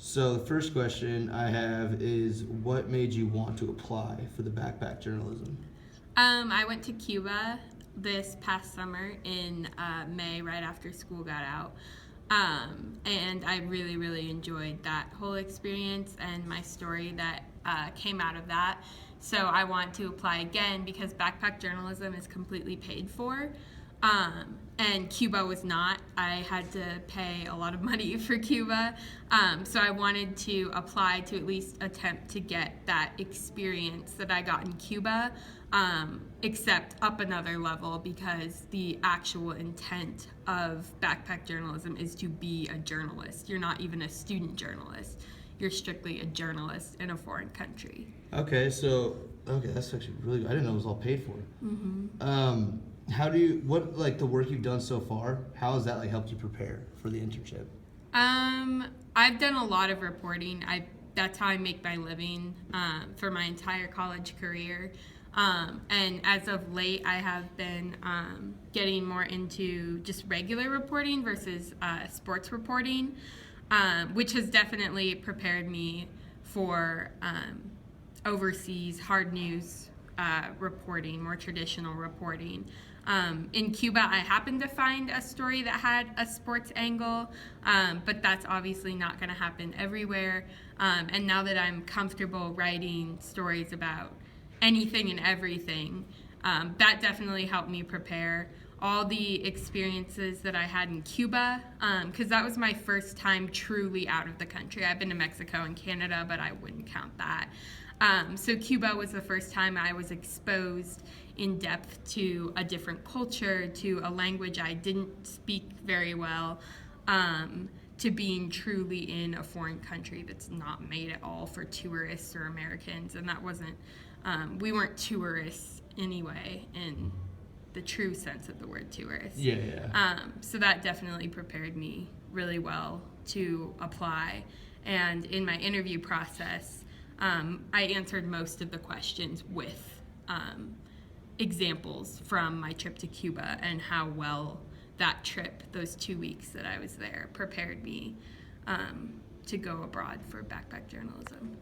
So the first question I have is, what made you want to apply for the backpack journalism? I went to Cuba this past summer in May, right after school got out. And I really, really enjoyed that whole experience and my story that came out of that. So I want to apply again because backpack journalism is completely paid for. And Cuba was not. I had to pay a lot of money for Cuba. So I wanted to apply to at least attempt to get that experience that I got in Cuba, except up another level because the actual intent of backpack journalism is to be a journalist. You're not even a student journalist. You're strictly a journalist in a foreign country. Okay, that's actually really good. I didn't know it was all paid for. Like the work you've done so far, how has that like helped you prepare for the internship? I've done a lot of reporting. That's how I make my living for my entire college career. And as of late, I have been getting more into just regular reporting versus sports reporting, which has definitely prepared me for overseas hard news reporting, more traditional reporting. In Cuba, I happened to find a story that had a sports angle, but that's obviously not going to happen everywhere. And now that I'm comfortable writing stories about anything and everything, that definitely helped me prepare. All the experiences that I had in Cuba, because that was my first time truly out of the country. I've been to Mexico and Canada, but I wouldn't count that. So Cuba was the first time I was exposed in depth to a different culture, to a language I didn't speak very well, to being truly in a foreign country that's not made at all for tourists or Americans. And that wasn't, we weren't tourists anyway in the true sense of the word tourist. Yeah. So that definitely prepared me really well to apply. And in my interview process, I answered most of the questions with examples from my trip to Cuba and how well that trip, those 2 weeks that I was there, prepared me to go abroad for backpack journalism.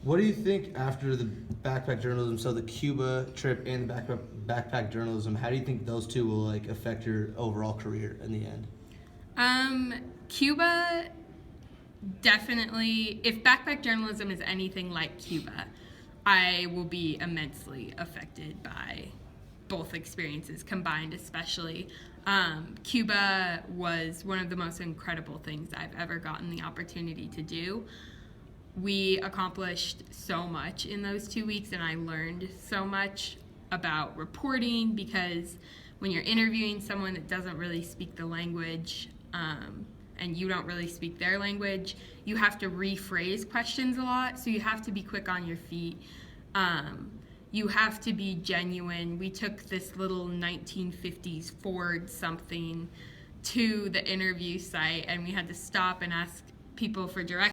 What do you think after the backpack journalism, so the Cuba trip and the backpack journalism, how do you think those two will like affect your overall career in the end? Cuba definitely, if backpack journalism is anything like Cuba, I will be immensely affected by both experiences combined, especially. Cuba was one of the most incredible things I've ever gotten the opportunity to do. We accomplished so much in those 2 weeks, and I learned so much about reporting because when you're interviewing someone that doesn't really speak the language, and you don't really speak their language, you have to rephrase questions a lot, so you have to be quick on your feet. You have to be genuine. We took this little 1950s Ford something to the interview site, and we had to stop and ask people for directions.